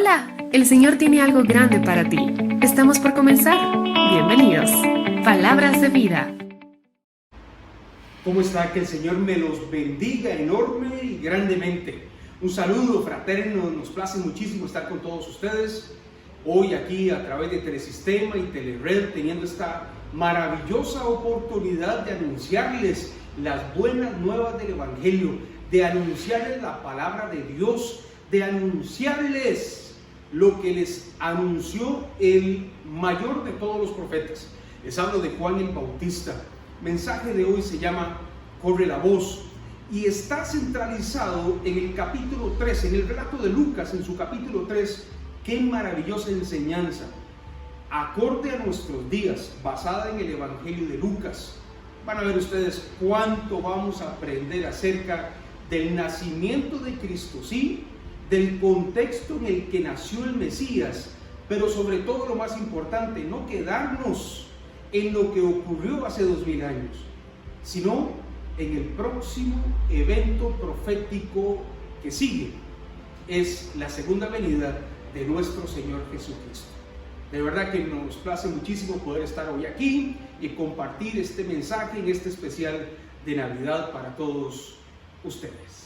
Hola, el Señor tiene algo grande para ti. Estamos por comenzar. Bienvenidos. Palabras de vida. ¿Cómo está? Que el Señor me los bendiga enorme y grandemente. Un saludo fraterno, nos place muchísimo estar con todos ustedes. Hoy aquí a través de Telesistema y Telered, teniendo esta maravillosa oportunidad de anunciarles las buenas nuevas del Evangelio, de anunciarles la palabra de Dios, de anunciarles lo que les anunció el mayor de todos los profetas. Les hablo de Juan el Bautista. El mensaje de hoy se llama Corre la voz y está centralizado en el capítulo 3, en el relato de Lucas, en su capítulo 3. Qué maravillosa enseñanza, acorde a nuestros días, basada en el Evangelio de Lucas. Van a ver ustedes cuánto vamos a aprender acerca del nacimiento de Cristo, sí, del contexto en el que nació el Mesías, pero sobre todo lo más importante, no quedarnos en lo que ocurrió hace 2000 años, sino en el próximo evento profético que sigue. Es la segunda venida de nuestro Señor Jesucristo. De verdad que nos place muchísimo poder estar hoy aquí y compartir este mensaje en este especial de Navidad para todos ustedes.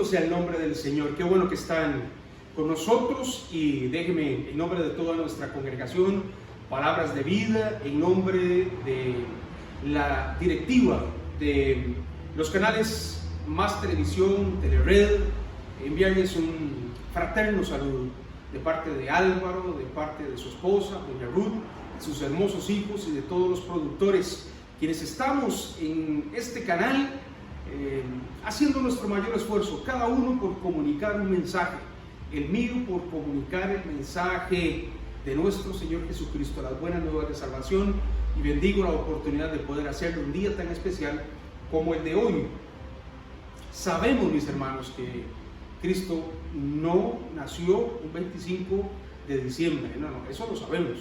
sea el nombre del Señor. Qué bueno que están con nosotros, y déjeme en nombre de toda nuestra congregación, Palabras de Vida, en nombre de la directiva de los canales Más Televisión, Telered, enviarles un fraterno saludo de parte de Álvaro, de parte de su esposa, doña Ruth, de sus hermosos hijos y de todos los productores, quienes estamos en este canal haciendo nuestro mayor esfuerzo, cada uno por comunicar un mensaje, el mío por comunicar el mensaje de nuestro Señor Jesucristo, las buenas nuevas de salvación, y bendigo la oportunidad de poder hacerlo un día tan especial como el de hoy. Sabemos, mis hermanos, que Cristo no nació un 25 de diciembre, no, eso lo sabemos.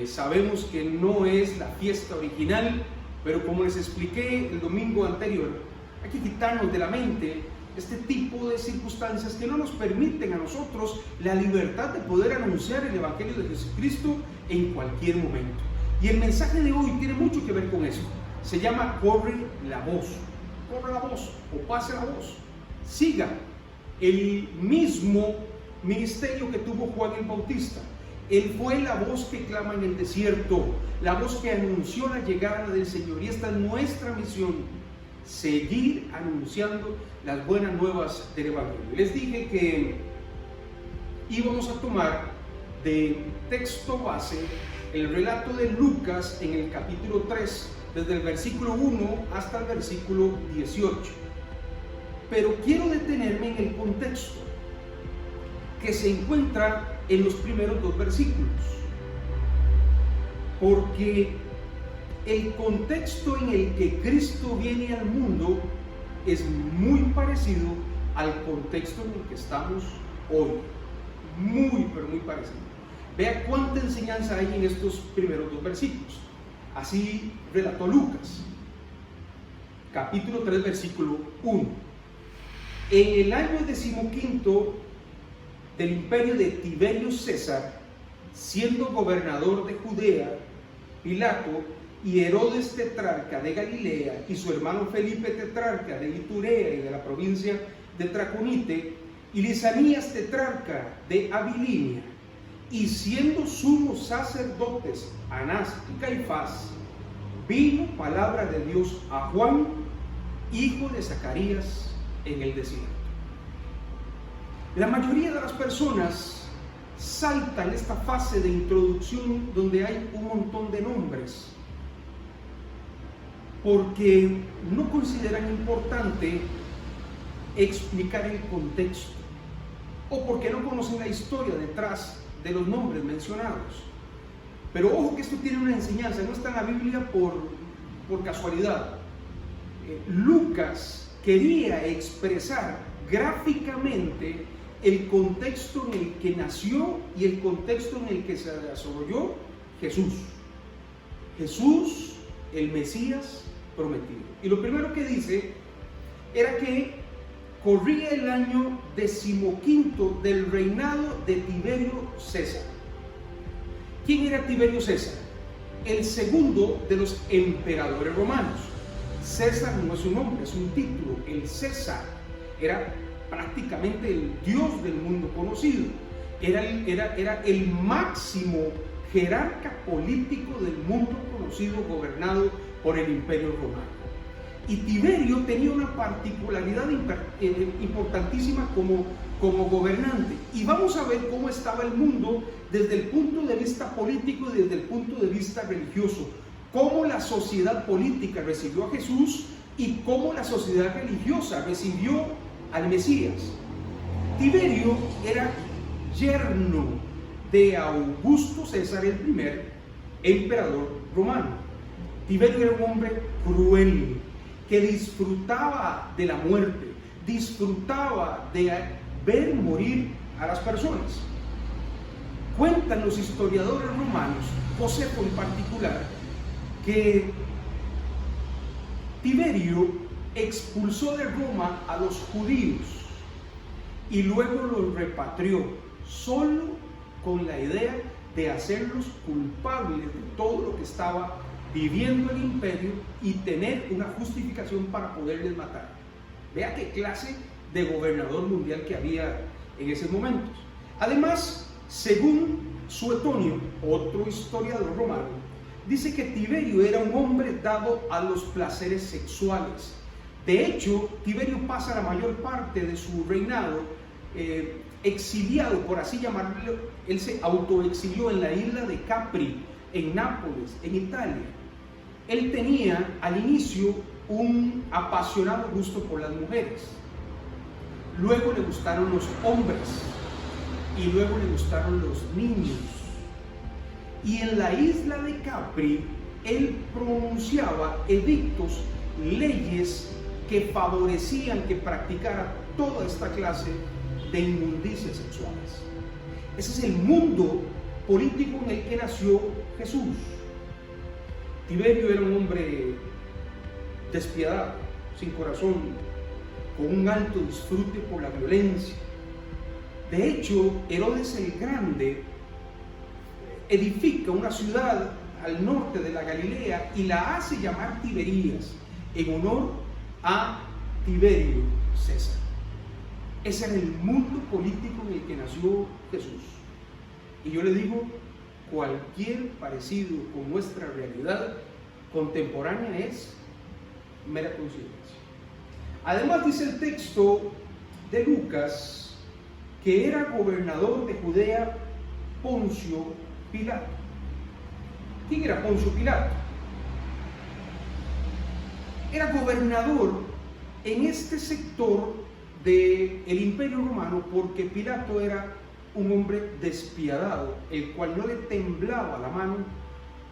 Sabemos que no es la fiesta original, pero como les expliqué el domingo anterior, hay que quitarnos de la mente este tipo de circunstancias que no nos permiten a nosotros la libertad de poder anunciar el Evangelio de Jesucristo en cualquier momento. Y el mensaje de hoy tiene mucho que ver con eso. Se llama corre la voz o pase la voz. Siga el mismo ministerio que tuvo Juan el Bautista. Él fue la voz que clama en el desierto, la voz que anunció la llegada del Señor, y esta es nuestra misión: seguir anunciando las buenas nuevas del Evangelio. Les dije que íbamos a tomar de texto base el relato de Lucas en el capítulo 3, desde el versículo 1 hasta el versículo 18. Pero quiero detenerme en el contexto que se encuentra en los primeros dos versículos, porque el contexto en el que Cristo viene al mundo es muy parecido al contexto en el que estamos hoy. Muy, pero muy parecido. Vea cuánta enseñanza hay en estos primeros dos versículos. Así relató Lucas, capítulo 3, versículo 1. En el año 15 del imperio de Tiberio César, siendo gobernador de Judea, Pilato y Herodes tetrarca de Galilea y su hermano Felipe tetrarca de Iturea y de la provincia de Traconite, y Lisanías tetrarca de Abilinia, y siendo sumos sacerdotes Anás y Caifás, vino palabra de Dios a Juan, hijo de Zacarías, en el desierto. La mayoría de las personas saltan esta fase de introducción donde hay un montón de nombres, porque no consideran importante explicar el contexto, o porque no conocen la historia detrás de los nombres mencionados. Pero ojo que esto tiene una enseñanza, no está en la Biblia por casualidad. Lucas quería expresar gráficamente el contexto en el que nació y el contexto en el que se desarrolló Jesús. Jesús, el Mesías prometido. Y lo primero que dice era que corría el año 15 del reinado de Tiberio César. ¿Quién era Tiberio César? El segundo de los emperadores romanos. César no es un nombre, es un título. El César era prácticamente el dios del mundo conocido. Era el máximo jerarca político del mundo conocido, gobernado por el imperio romano. Y Tiberio tenía una particularidad importantísima como gobernante. Y vamos a ver cómo estaba el mundo desde el punto de vista político y desde el punto de vista religioso. Cómo la sociedad política recibió a Jesús y cómo la sociedad religiosa recibió al Mesías. Tiberio era yerno de Augusto César, el primer emperador romano. Tiberio era un hombre cruel, que disfrutaba de la muerte, disfrutaba de ver morir a las personas. Cuentan los historiadores romanos, Josefo en particular, que Tiberio expulsó de Roma a los judíos y luego los repatrió, solo con la idea de hacerlos culpables de todo lo que estaba viviendo el imperio y tener una justificación para poderles matar. Vea qué clase de gobernador mundial que había en esos momentos. Además, según Suetonio, otro historiador romano, dice que Tiberio era un hombre dado a los placeres sexuales. De hecho, Tiberio pasa la mayor parte de su reinado exiliado, por así llamarlo. Él se autoexilió en la isla de Capri, en Nápoles, en Italia. Él tenía al inicio un apasionado gusto por las mujeres. Luego le gustaron los hombres y luego le gustaron los niños. Y en la isla de Capri, él pronunciaba edictos, leyes que favorecían que practicara toda esta clase de inmundicias sexuales. Ese es el mundo político en el que nació Jesús. Tiberio era un hombre despiadado, sin corazón, con un alto disfrute por la violencia. De hecho, Herodes el Grande edifica una ciudad al norte de la Galilea y la hace llamar Tiberías, en honor a Tiberio César. Ese era el mundo político en el que nació Jesús. Y yo le digo, cualquier parecido con nuestra realidad contemporánea es mera coincidencia. Además, dice el texto de Lucas que era gobernador de Judea Poncio Pilato. ¿Quién era Poncio Pilato? Era gobernador en este sector del Imperio Romano porque Pilato era un hombre despiadado, el cual no le temblaba la mano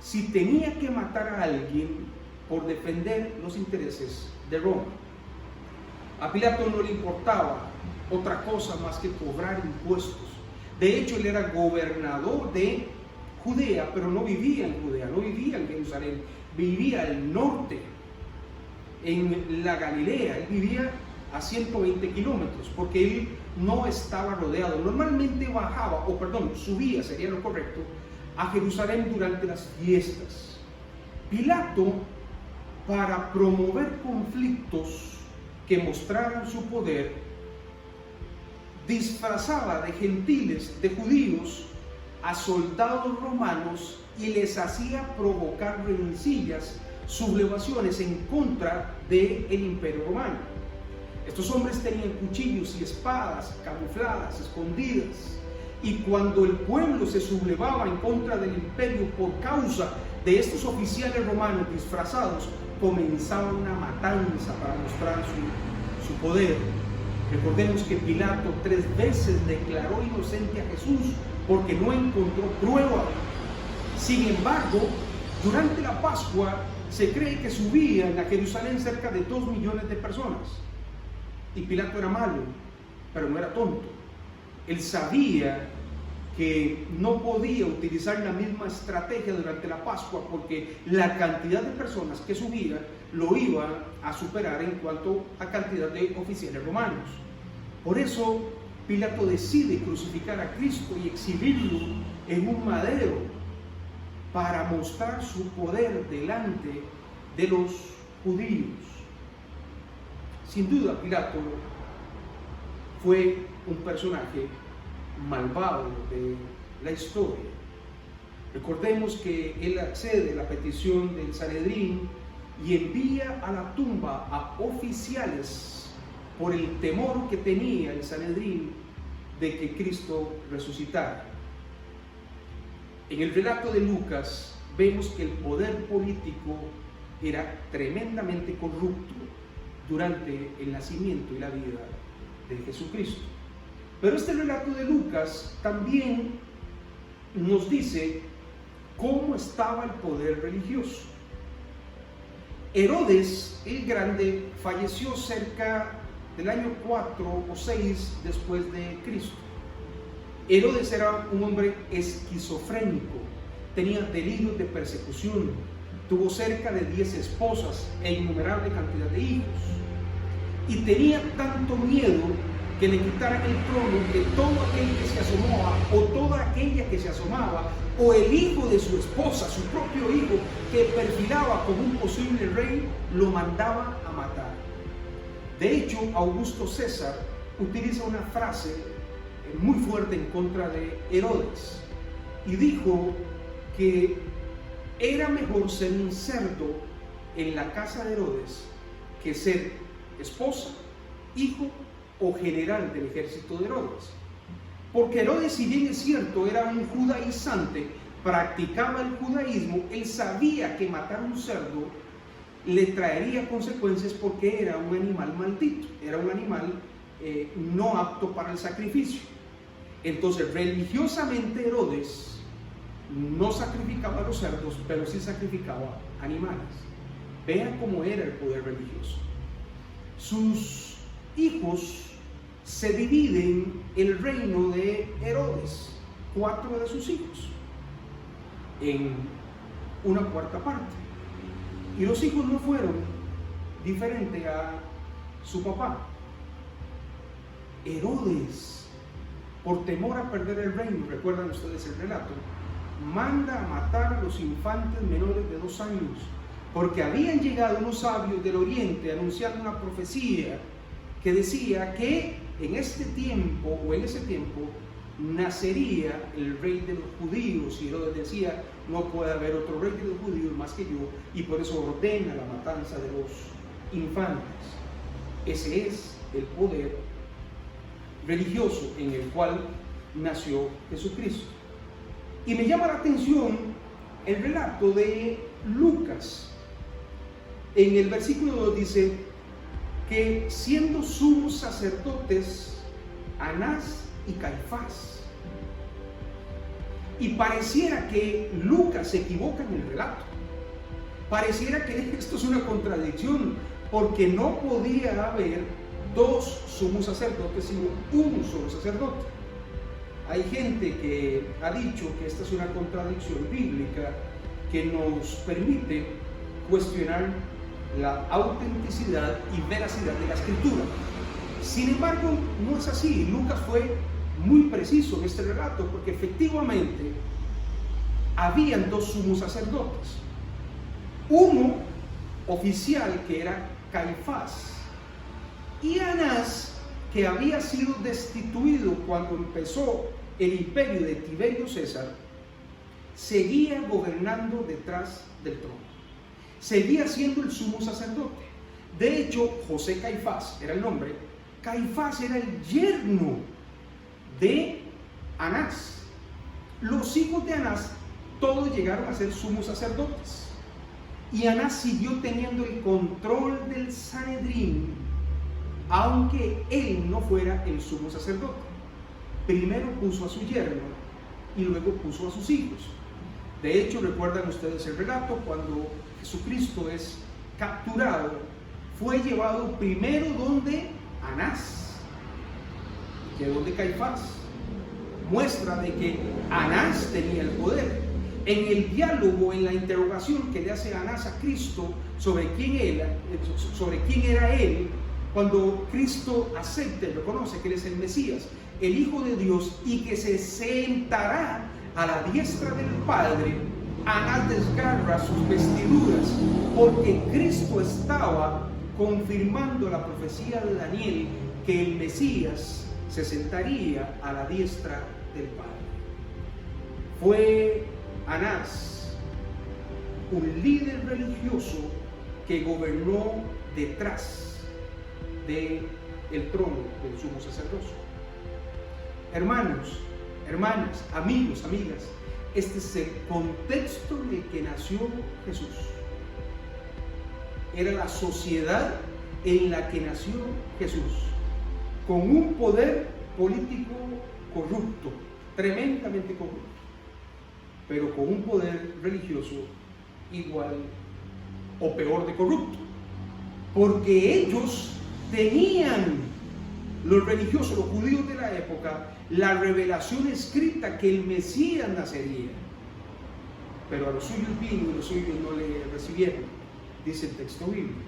si tenía que matar a alguien por defender los intereses de Roma. A Pilato no le importaba otra cosa más que cobrar impuestos. De hecho, él era gobernador de Judea, pero no vivía en Judea, no vivía en Jerusalén, vivía al norte, en la Galilea. Él vivía a 120 kilómetros, porque él no estaba rodeado. Normalmente subía, sería lo correcto, a Jerusalén durante las fiestas. Pilato, para promover conflictos que mostraran su poder, disfrazaba de gentiles, de judíos, a soldados romanos y les hacía provocar rencillas, sublevaciones en contra del Imperio Romano. Estos hombres tenían cuchillos y espadas camufladas, escondidas, y cuando el pueblo se sublevaba en contra del imperio por causa de estos oficiales romanos disfrazados, comenzaba una matanza para mostrar su poder. Recordemos que Pilato 3 veces declaró inocente a Jesús porque no encontró prueba. Sin embargo, durante la Pascua se cree que subían a Jerusalén cerca de 2 millones de personas. Y Pilato era malo, pero no era tonto. Él sabía que no podía utilizar la misma estrategia durante la Pascua porque la cantidad de personas que subía lo iba a superar en cuanto a cantidad de oficiales romanos. Por eso Pilato decide crucificar a Cristo y exhibirlo en un madero para mostrar su poder delante de los judíos. Sin duda, Pilato fue un personaje malvado de la historia. Recordemos que él accede a la petición del Sanedrín y envía a la tumba a oficiales por el temor que tenía el Sanedrín de que Cristo resucitara. En el relato de Lucas vemos que el poder político era tremendamente corrupto durante el nacimiento y la vida de Jesucristo. Pero este relato de Lucas también nos dice cómo estaba el poder religioso. Herodes el Grande falleció cerca del año 4 o 6 después de Cristo. Herodes era un hombre esquizofrénico, tenía delirios de persecución, tuvo cerca de 10 esposas e innumerable cantidad de hijos. Y tenía tanto miedo que le quitaran el trono que todo aquel que se asomaba o toda aquella que se asomaba o el hijo de su esposa, su propio hijo, que perfilaba como un posible rey, lo mandaba a matar. De hecho, Augusto César utiliza una frase muy fuerte en contra de Herodes y dijo que era mejor ser un cerdo en la casa de Herodes que ser esposa, hijo o general del ejército de Herodes. Porque Herodes, si bien es cierto, era un judaizante, practicaba el judaísmo, él sabía que matar un cerdo le traería consecuencias porque era un animal maldito, era un animal no apto para el sacrificio. Entonces, religiosamente Herodes no sacrificaba a los cerdos, pero sí sacrificaba animales. Vean cómo era el poder religioso. Sus hijos se dividen el reino de Herodes, 4 de sus hijos, en una cuarta parte. Y los hijos no fueron diferentes a su papá. Herodes, por temor a perder el reino, recuerdan ustedes el relato, manda a matar a los infantes menores de 2 años, porque habían llegado unos sabios del oriente anunciando una profecía que decía que en ese tiempo nacería el rey de los judíos, y Herodes decía: no puede haber otro rey de los judíos más que yo, y por eso ordena la matanza de los infantes. Ese es el poder religioso en el cual nació Jesucristo. Y me llama la atención el relato de Lucas. En el versículo 2 dice que siendo sumos sacerdotes Anás y Caifás. Y pareciera que Lucas se equivoca en el relato. Pareciera que esto es una contradicción, porque no podía haber 2 sumos sacerdotes, sino un solo sacerdote. Hay gente que ha dicho que esta es una contradicción bíblica que nos permite cuestionar la autenticidad y veracidad de la escritura. Sin embargo, no es así. Lucas fue muy preciso en este relato, porque efectivamente habían 2 sumos sacerdotes. Uno oficial, que era Caifás, y Anás, que había sido destituido cuando empezó el imperio de Tiberio César, seguía gobernando detrás del trono. Seguía siendo el sumo sacerdote. De hecho, José Caifás era el nombre. Caifás era el yerno de Anás. Los hijos de Anás todos llegaron a ser sumos sacerdotes. Y Anás siguió teniendo el control del Sanedrín, aunque él no fuera el sumo sacerdote. Primero puso a su yerno y luego puso a sus hijos. De hecho, recuerdan ustedes el relato, cuando Jesucristo es capturado, fue llevado primero donde Anás, que donde Caifás. Muestra de que Anás tenía el poder. En el diálogo, en la interrogación que le hace Anás a Cristo sobre quién era él, cuando Cristo acepta y reconoce que él es el Mesías, el Hijo de Dios, y que se sentará a la diestra del Padre, Anás desgarra sus vestiduras, porque Cristo estaba confirmando la profecía de Daniel, que el Mesías se sentaría a la diestra del Padre. Fue Anás un líder religioso que gobernó detrás del trono del sumo sacerdocio. Hermanos, hermanas, amigos, amigas, este es el contexto en el que nació Jesús. Era la sociedad en la que nació Jesús, con un poder político corrupto, tremendamente corrupto, pero con un poder religioso igual o peor de corrupto, porque ellos tenían, los religiosos, los judíos de la época, la revelación escrita que el Mesías nacería, pero a los suyos vino y los suyos no le recibieron, dice el texto bíblico.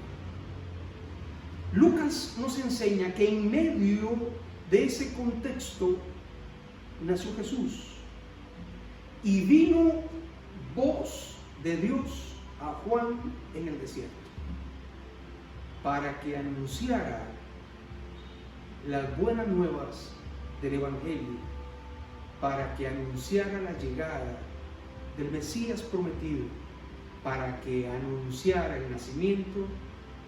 Lucas nos enseña que en medio de ese contexto nació Jesús, y vino voz de Dios a Juan en el desierto para que anunciara las buenas nuevas del Evangelio para que anunciara la llegada del Mesías prometido, para que anunciara el nacimiento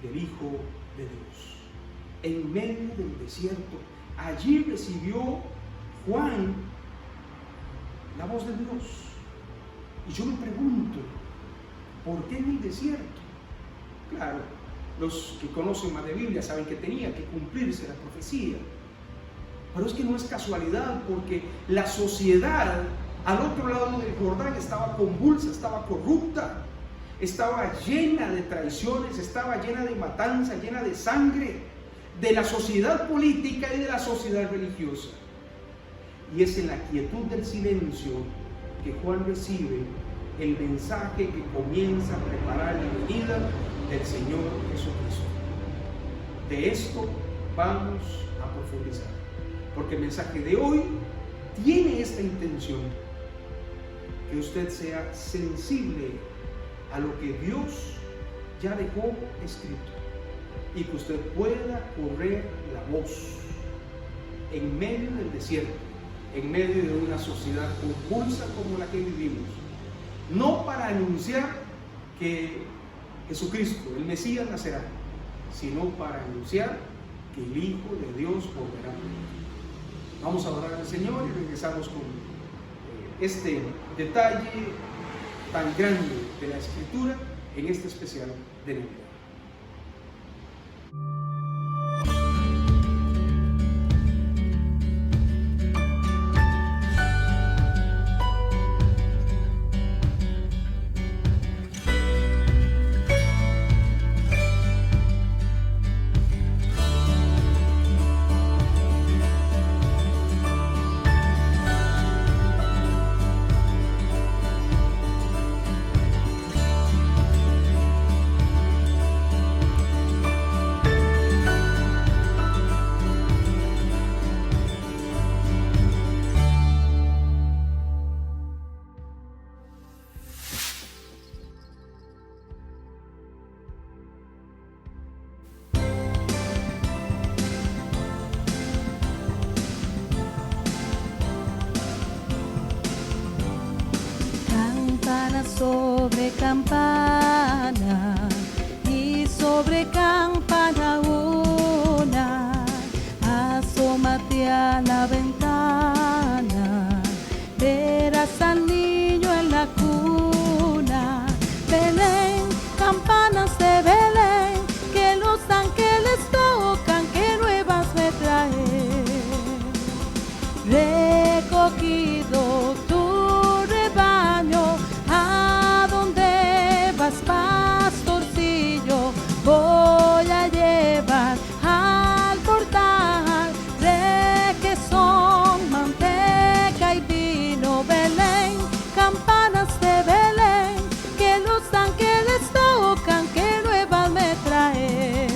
del Hijo de Dios. En medio del desierto, allí recibió Juan la voz de Dios. Y yo me pregunto, ¿por qué en el desierto? Claro, los que conocen más de Biblia saben que tenía que cumplirse la profecía. Pero es que no es casualidad, porque la sociedad al otro lado del Jordán estaba convulsa, estaba corrupta, estaba llena de traiciones, estaba llena de matanza, llena de sangre, de la sociedad política y de la sociedad religiosa. Y es en la quietud del silencio que Juan recibe el mensaje que comienza a preparar la venida del Señor Jesucristo. De esto vamos a profundizar, porque el mensaje de hoy tiene esta intención: que usted sea sensible a lo que Dios ya dejó escrito y que usted pueda correr la voz en medio del desierto, en medio de una sociedad convulsa como la que vivimos, no para anunciar que Jesucristo, el Mesías, nacerá, sino para anunciar que el Hijo de Dios volverá. Vamos a orar al Señor y regresamos con este detalle tan grande de la Escritura en este especial de Navidad. Sobre campana y sobre campana una, asómate a la ventana, verás al niño en la cuna. Belén, campanas de Belén, que los ángeles tocan, que nuevas me traen. Recogido tu rebaño, pastorcillo, voy a llevar al portal requesón, manteca y vino. Belén, campanas de Belén, que los ángeles tocan, que nuevas me traen.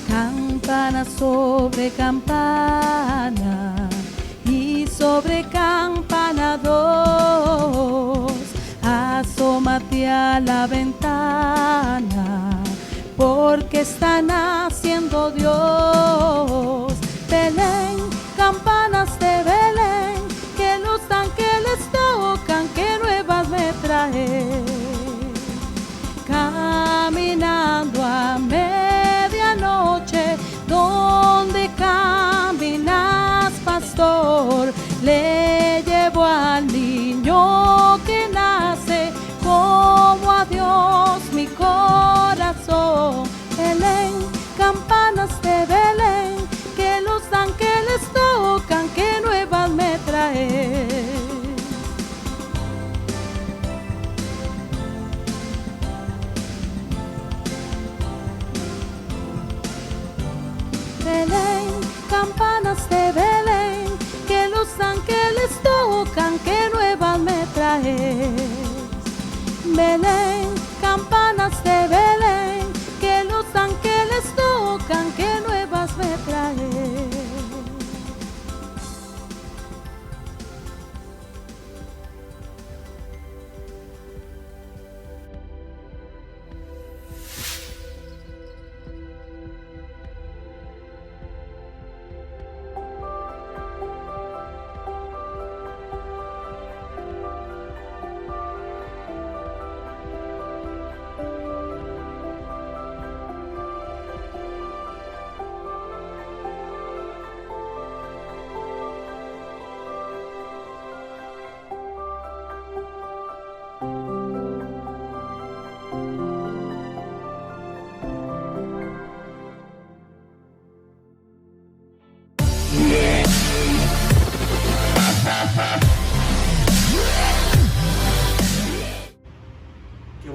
Campana sobre campana y sobre campana dos, asómate a la ventana, porque está naciendo Dios. Belén, campanas de Belén, que los ángeles tocan, que nuevas me traen. Caminando a medianoche, donde caminas, pastor, le llevo al niño que nace, como a Dios mi corazón. Belén, campanas de Belén, que los ángeles tocan, que nuevas me traen. Belén, campanas de Belén, que los ángeles tocan, que nuevas me traes. Belén, campanas de Belén, que los ángeles tocan, que nuevas me traes.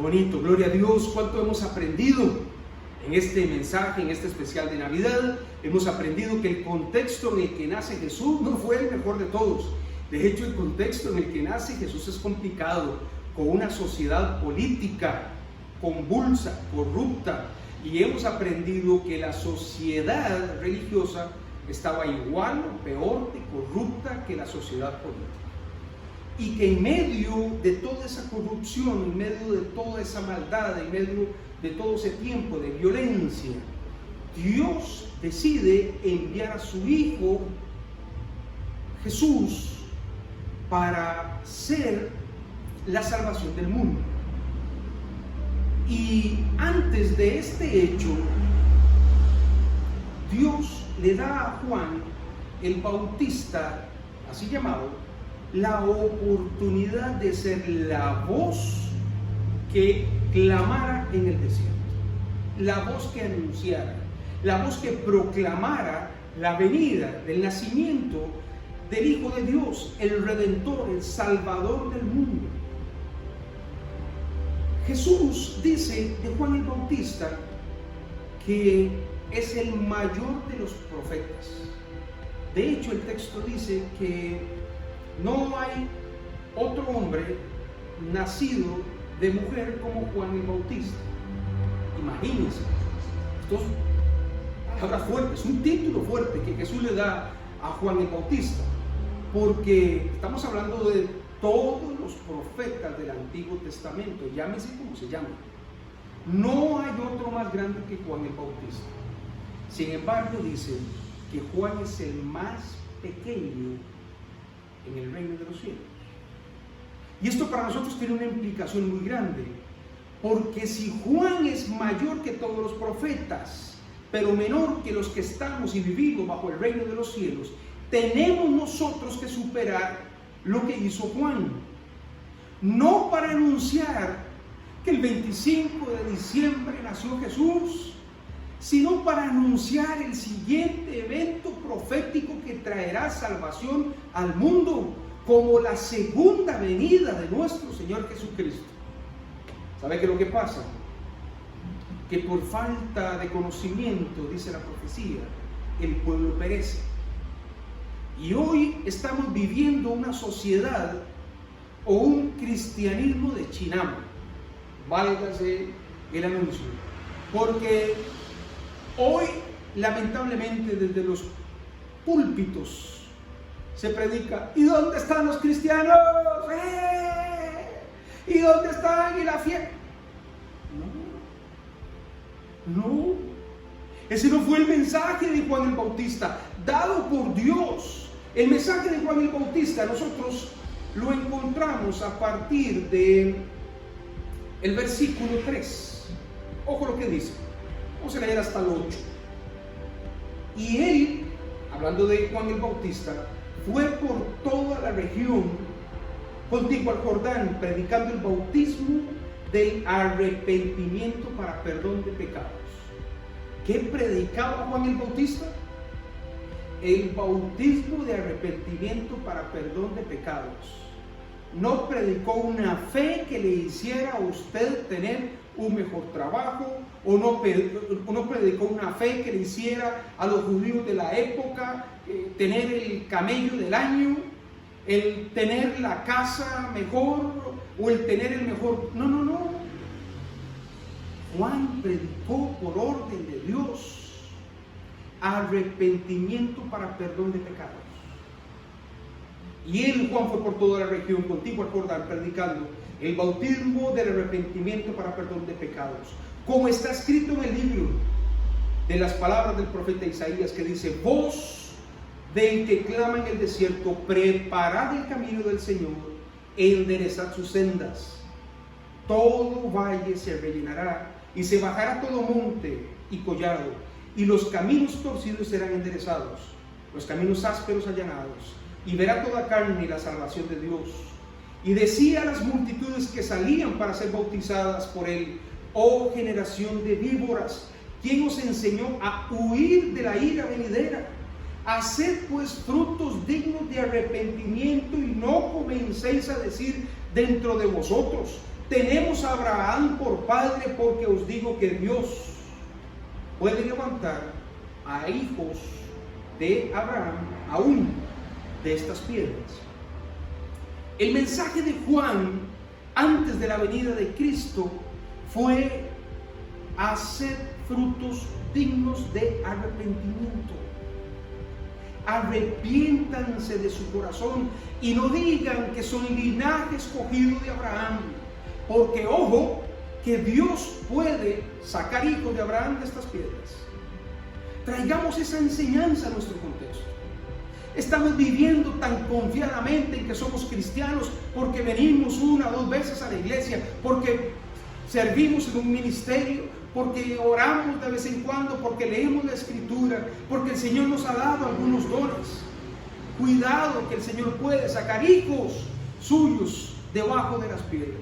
bonito, gloria a Dios, cuánto hemos aprendido en este mensaje, en este especial de Navidad. Hemos aprendido que el contexto en el que nace Jesús no fue el mejor de todos. De hecho, el contexto en el que nace Jesús es complicado, con una sociedad política convulsa, corrupta, y hemos aprendido que la sociedad religiosa estaba igual o peor de corrupta que la sociedad política. Y que en medio de toda esa corrupción, en medio de toda esa maldad, en medio de todo ese tiempo de violencia, Dios decide enviar a su Hijo Jesús para ser la salvación del mundo. Y antes de este hecho, Dios le da a Juan el Bautista, así llamado, la oportunidad de ser la voz que clamara en el desierto, la voz que anunciara, la voz que proclamara la venida del nacimiento del Hijo de Dios, el Redentor, el Salvador del mundo. Jesús dice de Juan el Bautista que es el mayor de los profetas. De hecho, el texto dice que no hay otro hombre nacido de mujer como Juan el Bautista. Imagínense, esto es palabras fuertes, un título fuerte que Jesús le da a Juan el Bautista, porque estamos hablando de todos los profetas del Antiguo Testamento, llámese como se llame. No hay otro más grande que Juan el Bautista. Sin embargo, dice que Juan es el más pequeño en el reino de los cielos. Y esto para nosotros tiene una implicación muy grande, porque si Juan es mayor que todos los profetas, pero menor que los que estamos y vivimos bajo el reino de los cielos, tenemos nosotros que superar lo que hizo Juan. No para anunciar que el 25 de diciembre nació Jesús, sino para anunciar el siguiente evento profético que traerá salvación al mundo, como la segunda venida de nuestro Señor Jesucristo. ¿Sabe qué es lo que pasa? Que por falta de conocimiento, dice la profecía, el pueblo perece. Y hoy estamos viviendo una sociedad o un cristianismo de chinamo, válgase el anuncio, porque hoy lamentablemente desde los púlpitos se predica: ¿y dónde están los cristianos? ¿Y dónde están? ¿Y la fiesta? No, ese no fue el mensaje de Juan el Bautista dado por Dios. El mensaje de Juan el Bautista nosotros lo encontramos a partir de el versículo 3. Ojo lo que dice. Vamos a leer hasta el 8. Y él, hablando de Juan el Bautista, fue por toda la región contigua al Jordán, predicando el bautismo del arrepentimiento para perdón de pecados. ¿Qué predicaba Juan el Bautista? El bautismo de arrepentimiento para perdón de pecados. No predicó una fe que le hiciera a usted tener un mejor trabajo, o no predicó una fe que le hiciera a los judíos de la época tener el camello del año, el tener la casa mejor o el tener el mejor. No. Juan predicó por orden de Dios arrepentimiento para perdón de pecados. Y él, Juan, fue por toda la región contigua al Jordán predicando el bautismo del arrepentimiento para perdón de pecados, como está escrito en el libro de las palabras del profeta Isaías, que dice: voz del que clama en el desierto, preparad el camino del Señor, enderezad sus sendas. Todo valle se rellenará y se bajará todo monte y collado, y los caminos torcidos serán enderezados, los caminos ásperos allanados, y verá toda carne la salvación de Dios. Y decía a las multitudes que salían para ser bautizadas por él: oh generación de víboras, ¿quién os enseñó a huir de la ira venidera? Haced pues frutos dignos de arrepentimiento, y no comencéis a decir dentro de vosotros: tenemos a Abraham por padre, porque os digo que Dios puede levantar a hijos de Abraham aún de estas piedras. El mensaje de Juan antes de la venida de Cristo fue hacer frutos dignos de arrepentimiento. Arrepiéntanse de su corazón y no digan que son linaje escogido de Abraham, porque ojo, que Dios puede sacar hijos de Abraham de estas piedras. Traigamos esa enseñanza a nuestro contexto. Estamos viviendo tan confiadamente en que somos cristianos porque venimos 1 o 2 veces a la iglesia, porque servimos en un ministerio, porque oramos de vez en cuando, porque leemos la Escritura, porque el Señor nos ha dado algunos dones. Cuidado, que el Señor puede sacar hijos suyos debajo de las piedras.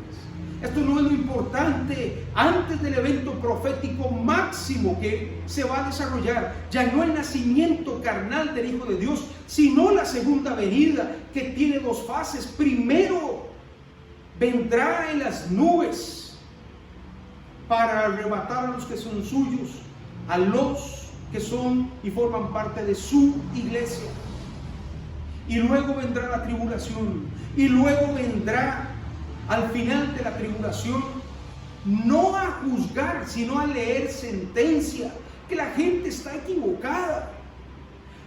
Esto no es lo importante. Antes del evento profético máximo que se va a desarrollar, ya no el nacimiento carnal del Hijo de Dios, sino la segunda venida, que tiene 2 fases. Primero, vendrá en las nubes para arrebatar a los que son suyos, a los que son y forman parte de su iglesia. Y luego vendrá la tribulación, y luego vendrá al final de la tribulación, no a juzgar, sino a leer sentencia, que la gente está equivocada,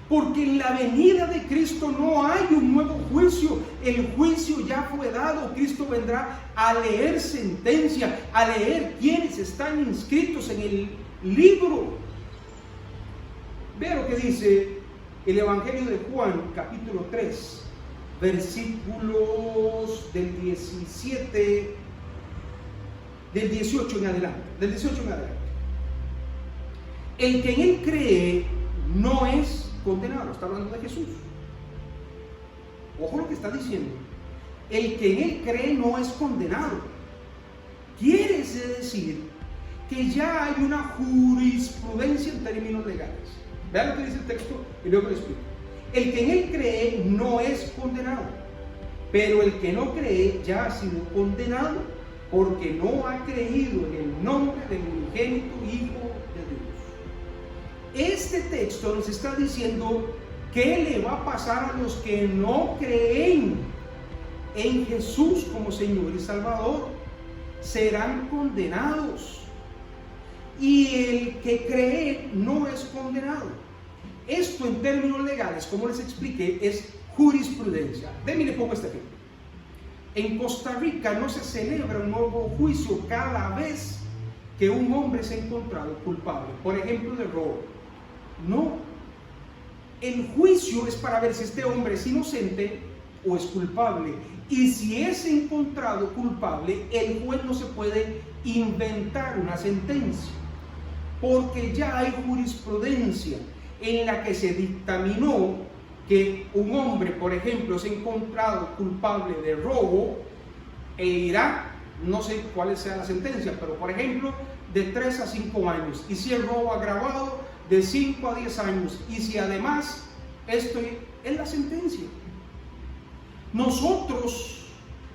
porque en la venida de Cristo no hay un nuevo juicio. El juicio ya fue dado. Cristo vendrá a leer sentencia, a leer quiénes están inscritos en el libro. Vea lo que dice el Evangelio de Juan, capítulo 3, versículos del 17, del 18 en adelante, del 18 en adelante. El que en él cree no es condenado. Está hablando de Jesús. Ojo lo que está diciendo. El que en él cree no es condenado. Quiere decir que ya hay una jurisprudencia en términos legales. Vean lo que dice el texto y luego lo explico. El que en él cree no es condenado, pero el que no cree ya ha sido condenado, porque no ha creído en el nombre del unigénito Hijo de Dios. Este texto nos está diciendo qué le va a pasar a los que no creen en Jesús como Señor y Salvador. Serán condenados. Y el que cree no es condenado. Esto en términos legales, como les expliqué, es jurisprudencia. Déjenme le pongo este ejemplo. En Costa Rica no se celebra un nuevo juicio cada vez que un hombre es encontrado culpable, por ejemplo, de robo. No. El juicio es para ver si este hombre es inocente o es culpable. Y si es encontrado culpable, el juez no se puede inventar una sentencia, porque ya hay jurisprudencia en la que se dictaminó que un hombre, por ejemplo, es encontrado culpable de robo e irá, no sé cuál sea la sentencia, pero por ejemplo, de 3 a 5 años. Y si el robo agravado, de 5 a 10 años. Y si además, esto es la sentencia. Nosotros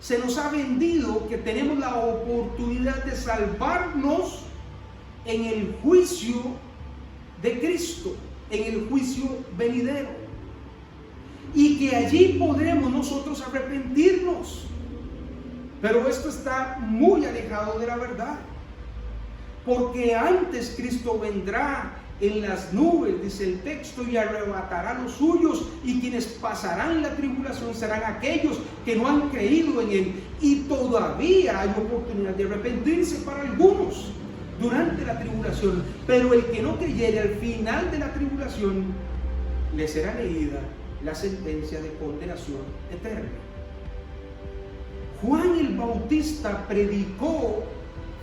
se nos ha vendido que tenemos la oportunidad de salvarnos en el juicio de Cristo, en el juicio venidero, y que allí podremos nosotros arrepentirnos. Pero esto está muy alejado de la verdad, porque antes Cristo vendrá en las nubes, dice el texto, y arrebatará a los suyos, y quienes pasarán la tribulación serán aquellos que no han creído en Él. Y todavía hay oportunidad de arrepentirse para algunos durante la tribulación, pero el que no creyere al final de la tribulación, le será leída la sentencia de condenación eterna. Juan el Bautista predicó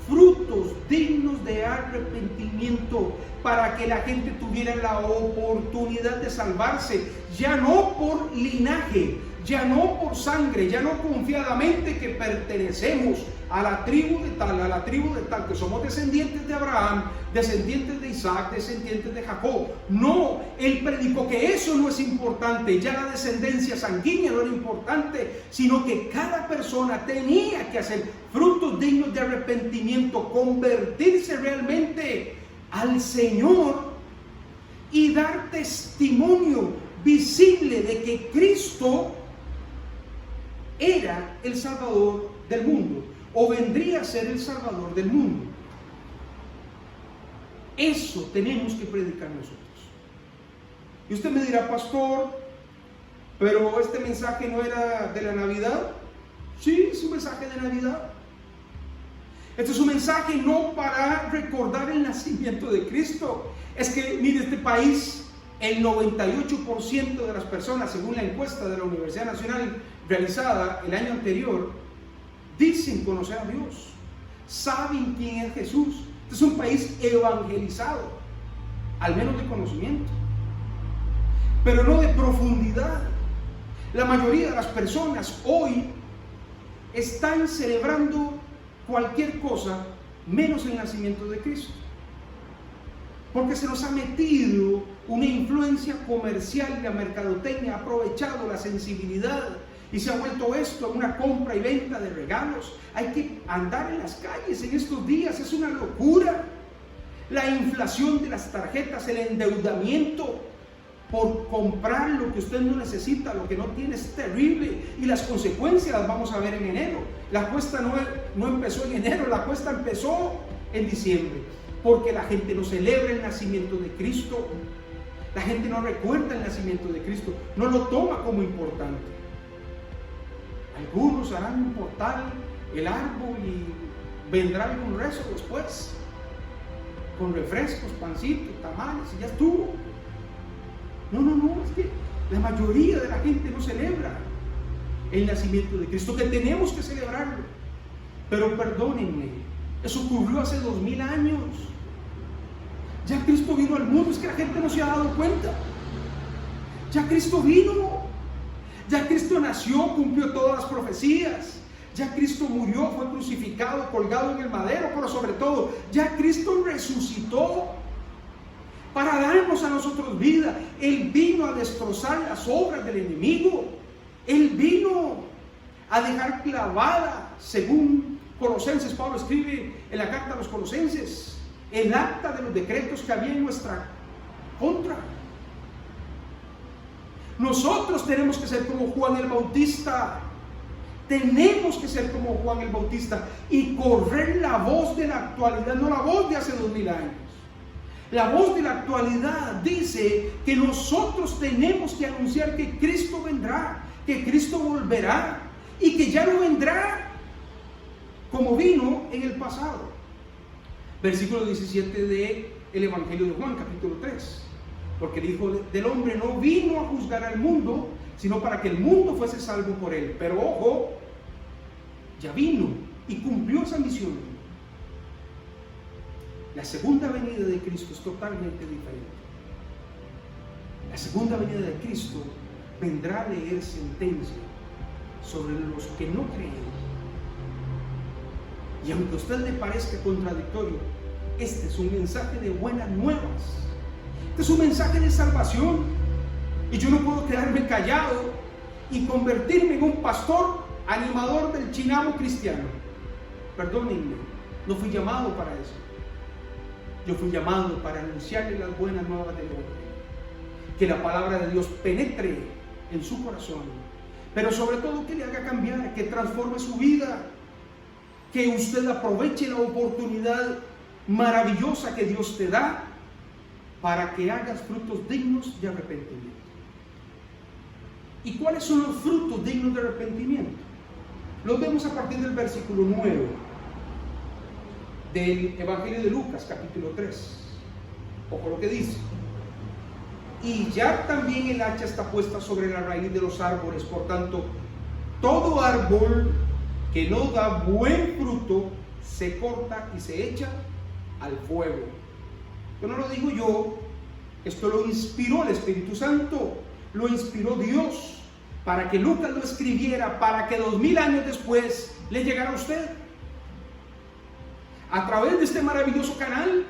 frutos dignos de arrepentimiento para que la gente tuviera la oportunidad de salvarse. ya no por linaje, ya no por sangre, ya no confiadamente que pertenecemos a la tribu de tal, que somos descendientes de Abraham, descendientes de Isaac, descendientes de Jacob. No, él predicó que eso no es importante, ya la descendencia sanguínea no era importante, sino que cada persona tenía que hacer frutos dignos de arrepentimiento, convertirse realmente al Señor y dar testimonio visible de que Cristo era el Salvador del mundo, o vendría a ser el Salvador del mundo. Eso tenemos que predicar nosotros. Y usted me dirá, pastor, pero este mensaje no era de la Navidad. Sí, es un mensaje de Navidad. Este es un mensaje no para recordar el nacimiento de Cristo. Es que, mire, este país, el 98% de las personas, según la encuesta de la Universidad Nacional realizada el año anterior, dicen conocer a Dios, saben quién es Jesús. Este es un país evangelizado, al menos de conocimiento, pero no de profundidad. La mayoría de las personas hoy están celebrando cualquier cosa menos el nacimiento de Cristo, porque se nos ha metido una influencia comercial y la mercadotecnia ha aprovechado la sensibilidad y se ha vuelto esto una compra y venta de regalos. Hay que andar en las calles en estos días, es una locura. La inflación de las tarjetas, el endeudamiento por comprar lo que usted no necesita, lo que no tiene, es terrible. Y las consecuencias las vamos a ver en enero. La cuesta no empezó en enero, la cuesta empezó en diciembre. Porque la gente no celebra el nacimiento de Cristo. La gente no recuerda el nacimiento de Cristo, no lo toma como importante. Algunos harán un portal, el árbol, y vendrá algún rezo después, con refrescos, pancitos, tamales, y ya estuvo. No, es que la mayoría de la gente no celebra el nacimiento de Cristo, que tenemos que celebrarlo. Pero perdónenme, eso ocurrió hace 2000 años. Ya Cristo vino al mundo, es que la gente no se ha dado cuenta. Ya Cristo vino, ya Cristo nació, cumplió todas las profecías, ya Cristo murió, fue crucificado, colgado en el madero, pero sobre todo, ya Cristo resucitó para darnos a nosotros vida. Él vino a destrozar las obras del enemigo, Él vino a dejar clavada, según Colosenses, Pablo escribe en la carta a los Colosenses, el acta de los decretos que había en nuestra contra. Nosotros tenemos que ser como Juan el Bautista. Tenemos que ser como Juan el Bautista y correr la voz de la actualidad, no la voz de hace 2000 años. La voz de la actualidad dice que nosotros tenemos que anunciar que Cristo vendrá, que Cristo volverá y que ya no vendrá como vino en el pasado. Versículo 17 del Evangelio de Juan, capítulo 3. Porque el Hijo del Hombre no vino a juzgar al mundo, sino para que el mundo fuese salvo por él. Pero ojo, ya vino y cumplió esa misión. La segunda venida de Cristo es totalmente diferente. La segunda venida de Cristo vendrá a leer sentencia sobre los que no creen. Y aunque a usted le parezca contradictorio, este es un mensaje de buenas nuevas. Este es un mensaje de salvación. Y yo no puedo quedarme callado y convertirme en un pastor animador del chinamo cristiano. Perdónenme, no fui llamado para eso. Yo fui llamado para anunciarle las buenas nuevas del hombre. Que la palabra de Dios penetre en su corazón. Pero sobre todo que le haga cambiar, que transforme su vida. Que usted aproveche la oportunidad maravillosa que Dios te da para que hagas frutos dignos de arrepentimiento. ¿Y cuáles son los frutos dignos de arrepentimiento? Los vemos a partir del versículo 9 del Evangelio de Lucas, capítulo 3. Ojo lo que dice. Y ya también el hacha está puesta sobre la raíz de los árboles. Por tanto, todo árbol que no da buen fruto se corta y se echa al fuego. Esto no lo digo yo, esto lo inspiró el Espíritu Santo. lo inspiró Dios para que Lucas lo escribiera, para que 2000 años después le llegara a usted. A través de este maravilloso canal,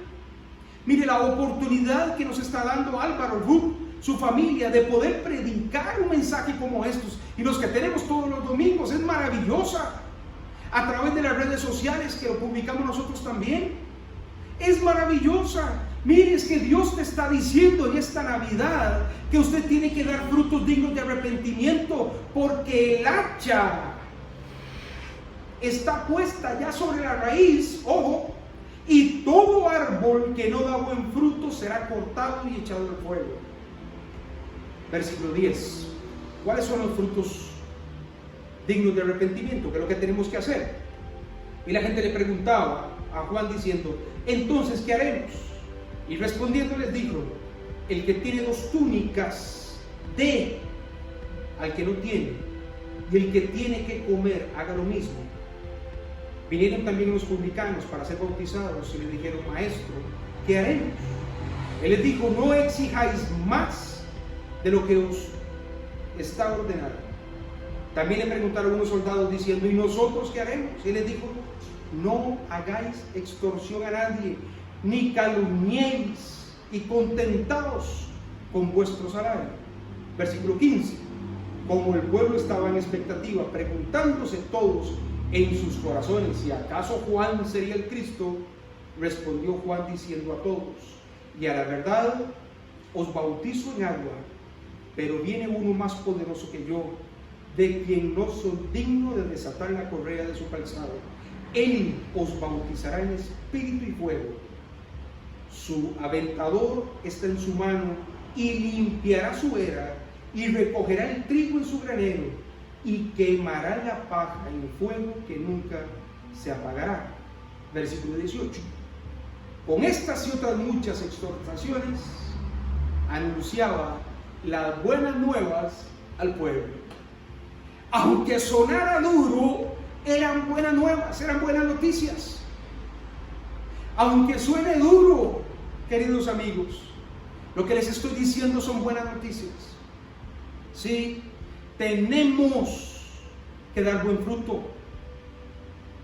mire la oportunidad que nos está dando Álvaro, Ruth, su familia, de poder predicar un mensaje como estos, y los que tenemos todos los domingos. Es maravillosa. A través de las redes sociales que lo publicamos nosotros también, es maravillosa. Mire, es que Dios te está diciendo en esta Navidad que usted tiene que dar frutos dignos de arrepentimiento, porque el hacha está puesta ya sobre la raíz, ojo, y todo árbol que no da buen fruto será cortado y echado al fuego. Versículo 10. ¿Cuáles son los frutos dignos de arrepentimiento? ¿Qué es lo que tenemos que hacer? Y la gente le preguntaba a Juan diciendo: entonces, ¿qué haremos? Y respondiendo les dijo: el que tiene 2 túnicas, dé al que no tiene, y el que tiene que comer, haga lo mismo. Vinieron también los publicanos para ser bautizados y le dijeron: maestro, ¿qué haremos? Él les dijo: no exijáis más de lo que os está ordenado. También le preguntaron unos soldados diciendo: ¿y nosotros qué haremos? Él les dijo: no hagáis extorsión a nadie, ni calumniéis, y contentaos con vuestro salario. Versículo 15. Como el pueblo estaba en expectativa, preguntándose todos en sus corazones si acaso Juan sería el Cristo, respondió Juan diciendo a todos: y a la verdad os bautizo en agua, pero viene uno más poderoso que yo, de quien no soy digno de desatar la correa de su calzado. Él os bautizará en espíritu y fuego. Su aventador está en su mano, y limpiará su era, y recogerá el trigo en su granero, y quemará la paja en fuego que nunca se apagará. Versículo 18. Con estas y otras muchas exhortaciones anunciaba las buenas nuevas al pueblo. Aunque sonara duro, eran buenas nuevas, eran buenas noticias. Aunque suene duro, queridos amigos, lo que les estoy diciendo son buenas noticias. Sí, tenemos que dar buen fruto.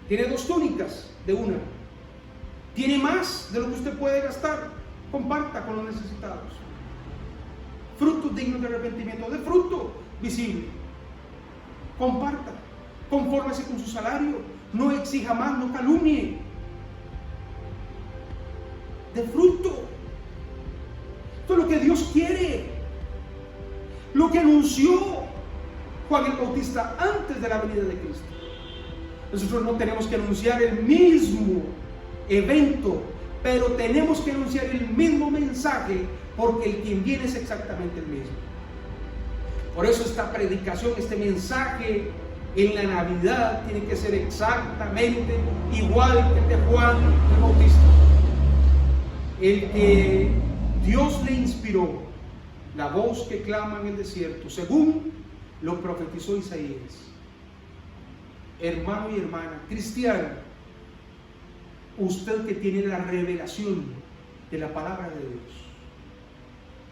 Tiene 2 túnicas de una. Tiene más de lo que usted puede gastar. Comparta con los necesitados. Frutos dignos de arrepentimiento, de fruto visible. Comparta. Confórmese con su salario. No exija más, no calumnie. De fruto. Esto es lo que Dios quiere. Lo que anunció Juan el Bautista antes de la venida de Cristo. Nosotros no tenemos que anunciar el mismo evento, pero tenemos que anunciar el mismo mensaje, porque el quien viene es exactamente el mismo. Por eso esta predicación, este mensaje en la Navidad tiene que ser exactamente igual que el de Juan el Bautista, el que Dios le inspiró, la voz que clama en el desierto, según lo profetizó Isaías. Hermano y hermana, cristiano, usted que tiene la revelación de la palabra de Dios,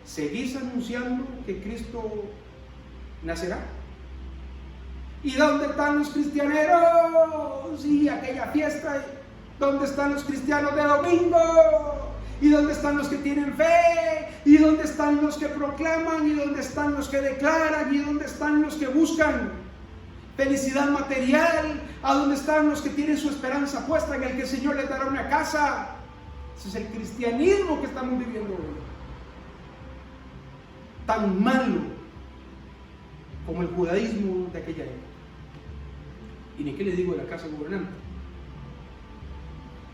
¿seguís anunciando que Cristo nacerá? ¿Y dónde están los cristianeros? Y aquella fiesta, ¿dónde están los cristianos de domingo? ¿Y dónde están los que tienen fe? ¿Y dónde están los que proclaman? ¿Y dónde están los que declaran? ¿Y dónde están los que buscan felicidad material? ¿A dónde están los que tienen su esperanza puesta en el que el Señor les dará una casa? Ese es el cristianismo que estamos viviendo hoy. Tan malo como el judaísmo de aquella época. Y ni qué le digo de la casa gobernante.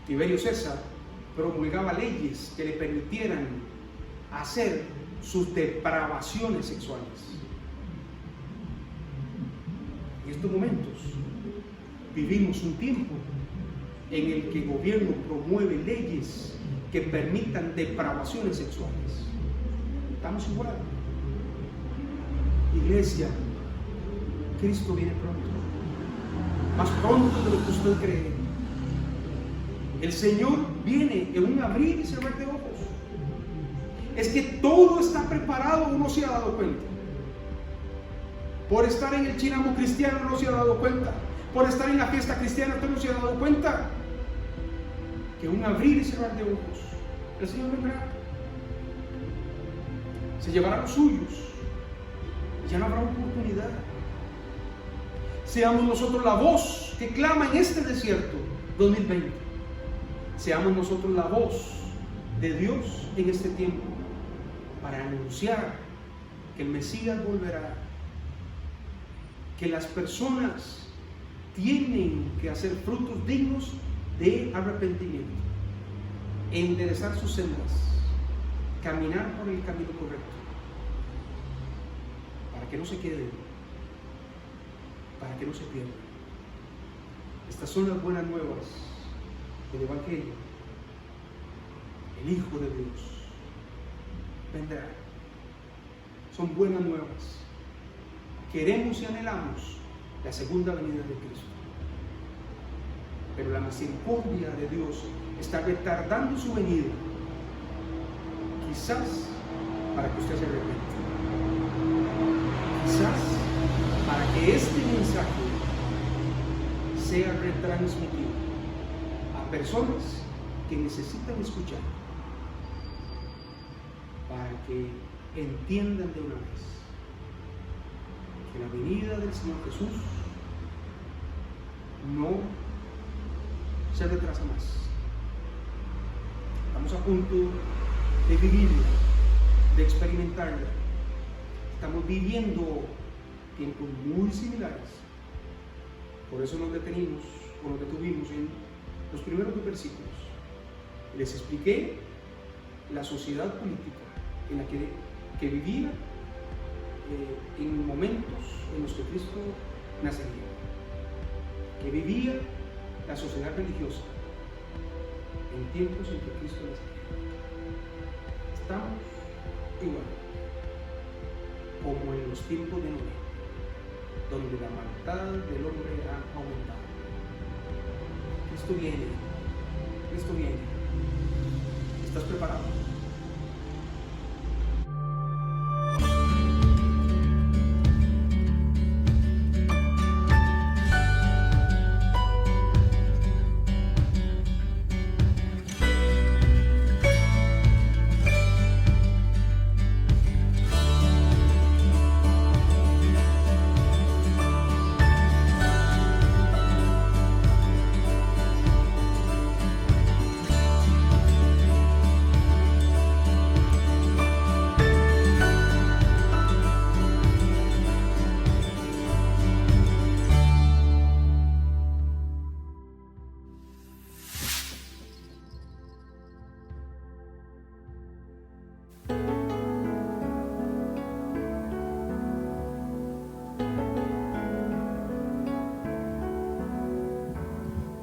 Tiberio César promulgaba leyes que le permitieran hacer sus depravaciones sexuales. En estos momentos vivimos un tiempo en el que el gobierno promueve leyes que permitan depravaciones sexuales. Estamos igual. Iglesia, Cristo viene pronto, más pronto de lo que usted cree. El Señor viene en un abrir y cerrar de ojos. Es que todo está preparado, uno se ha dado cuenta. Por estar en el chinamo cristiano no se ha dado cuenta. Por estar en la fiesta cristiana usted no se ha dado cuenta que un abrir y cerrar de ojos, el Señor vendrá. Se llevará a los suyos. Ya no habrá oportunidad. Seamos nosotros la voz que clama en este desierto 2020. Seamos nosotros la voz de Dios en este tiempo para anunciar que el Mesías volverá, que las personas tienen que hacer frutos dignos de arrepentimiento, enderezar sus sendas, caminar por el camino correcto, para que no se queden, para que no se pierdan. Estas son las buenas nuevas del Evangelio. El Hijo de Dios vendrá. Son buenas nuevas. Queremos y anhelamos la segunda venida de Cristo. Pero la misericordia de Dios está retardando su venida. Quizás para que usted se arrepienta. Quizás para que este mensaje sea retransmitido a personas que necesitan escuchar, para que entiendan de una vez que la venida del Señor Jesús no se retrasa más. Estamos a punto de vivirla, de experimentarla. Estamos viviendo tiempos muy similares. Por eso nos detuvimos en los primeros dos versículos. Les expliqué la sociedad política en la que vivía en momentos en los que Cristo nacería, que vivía la sociedad religiosa en tiempos en que Cristo nacería. Estamos igual como en los tiempos de Noé, donde la maldad del hombre ha aumentado. Cristo viene, Cristo viene. ¿Estás preparado?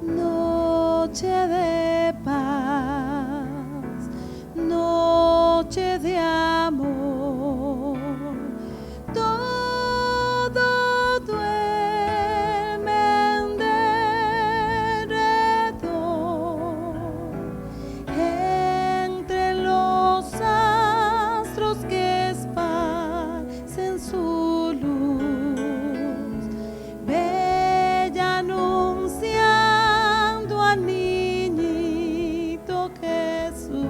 Noche de paz, noche de amor, todo duerme en derredor, entre los astros que esparcen su luz, bella anunciando al niñito Jesús.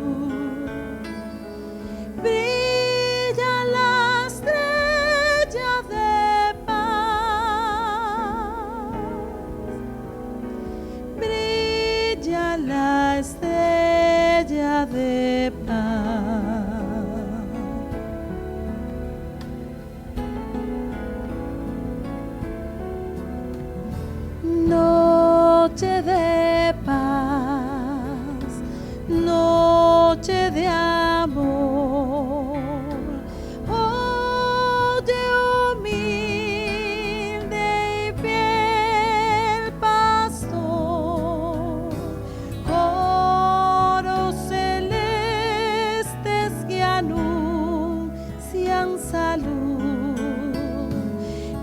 Brilla la estrella de paz, brilla la estrella de paz. Noche de paz, noche de amor, oye humilde y fiel pastor, coros celestes que anuncian salud,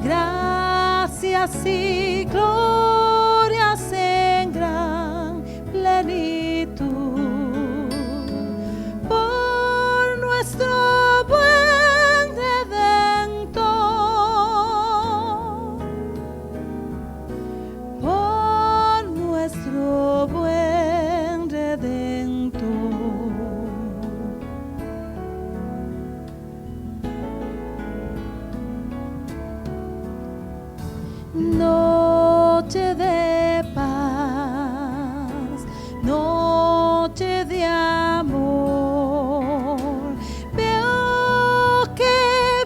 gracias y glorias en gran plenitud, por nuestro buen Redentor, noche de paz, noche de amor. Veo que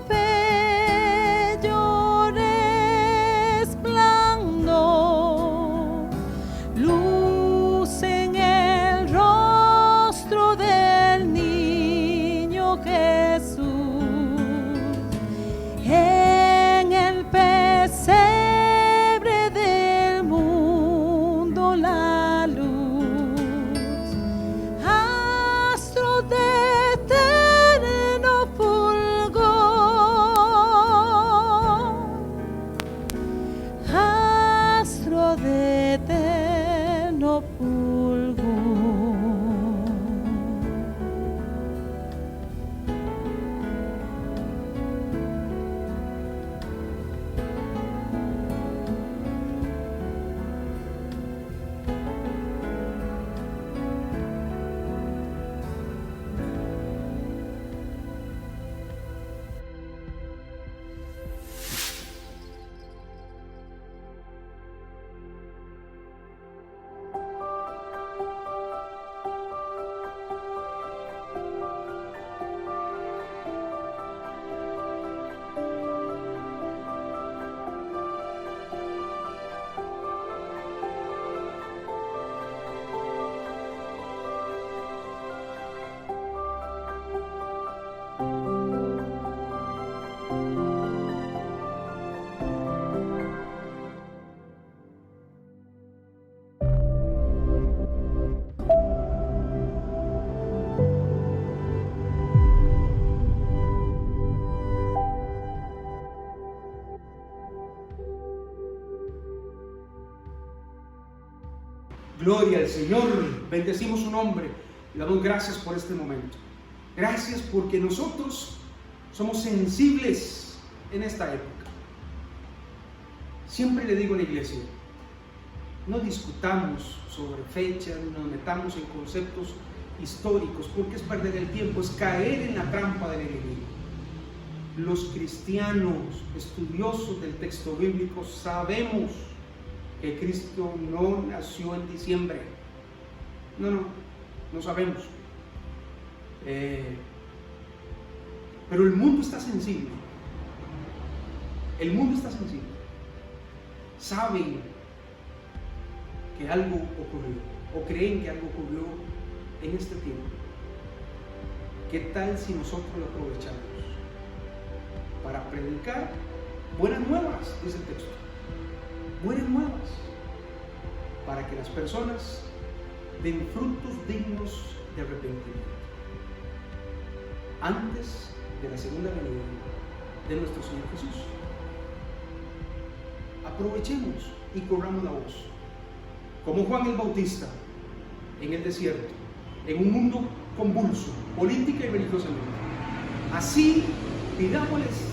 bello resplandor, luz en el rostro del niño Jesús. En el pesebre del mundo la luz, astro de eterno fulgor, astro de eterno fulgor. Gloria al Señor, bendecimos su nombre, le damos gracias por este momento. Gracias porque nosotros somos sensibles en esta época. Siempre le digo a la iglesia, no discutamos sobre fechas, no nos metamos en conceptos históricos, porque es perder el tiempo, es caer en la trampa del enemigo. Los cristianos estudiosos del texto bíblico sabemos que Cristo no nació en diciembre. No sabemos. Pero el mundo está sensible. El mundo está sensible. Saben que algo ocurrió, o creen que algo ocurrió en este tiempo. ¿Qué tal si nosotros lo aprovechamos para predicar buenas nuevas? Dice el texto. Buenas nuevas, para que las personas den frutos dignos de arrepentimiento antes de la segunda venida de nuestro Señor Jesús. Aprovechemos y corramos la voz, como Juan el Bautista en el desierto, en un mundo convulso, política y religiosamente. Así pidámosles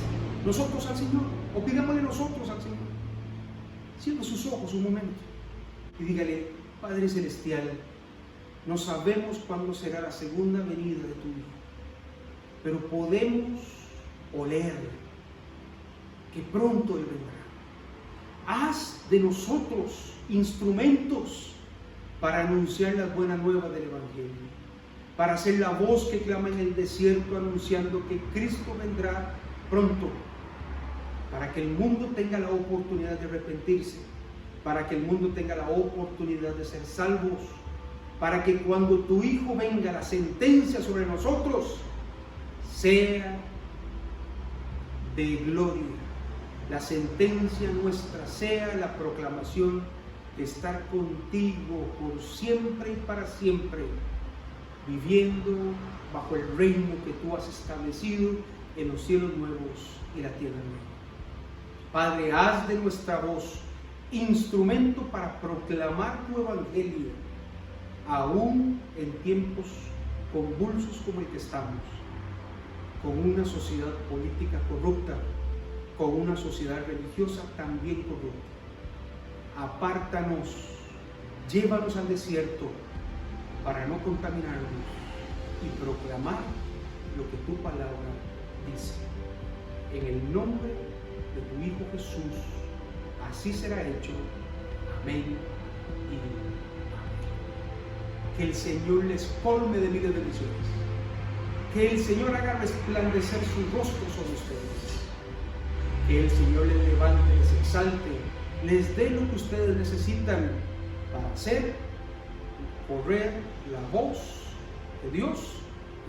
nosotros al Señor, o pidámosle nosotros al Señor. Cierre sus ojos un momento y dígale: Padre Celestial, no sabemos cuándo será la segunda venida de tu Hijo, pero podemos oler que pronto Él vendrá. Haz de nosotros instrumentos para anunciar las buenas nuevas del Evangelio, para ser la voz que clama en el desierto anunciando que Cristo vendrá pronto, para que el mundo tenga la oportunidad de arrepentirse, para que el mundo tenga la oportunidad de ser salvos, para que cuando tu Hijo venga la sentencia sobre nosotros sea de gloria. La sentencia nuestra sea la proclamación de estar contigo por siempre y para siempre, viviendo bajo el reino que tú has establecido en los cielos nuevos y la tierra nueva. Padre, haz de nuestra voz instrumento para proclamar tu evangelio, aún en tiempos convulsos como el que estamos, con una sociedad política corrupta, con una sociedad religiosa también corrupta. Apártanos, llévanos al desierto para no contaminarnos y proclamar lo que tu palabra dice. En el nombre de tu Hijo Jesús. así será hecho. Amén y amén. Que el Señor les colme de miles de bendiciones. Que el Señor haga resplandecer su rostro sobre ustedes. Que el Señor les levante, les exalte, les dé lo que ustedes necesitan para hacer, correr la voz de Dios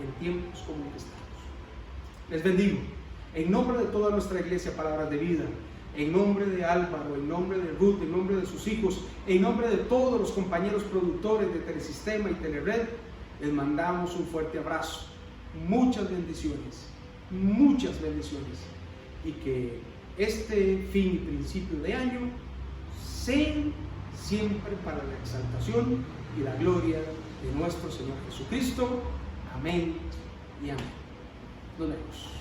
en tiempos como los que estamos. Les bendigo. En nombre de toda nuestra iglesia Palabras de Vida, en nombre de Álvaro, en nombre de Ruth, en nombre de sus hijos, en nombre de todos los compañeros productores de Telesistema y Telered, les mandamos un fuerte abrazo. Muchas bendiciones, y que este fin y principio de año sean siempre para la exaltación y la gloria de nuestro Señor Jesucristo. Amén y amén. Nos vemos.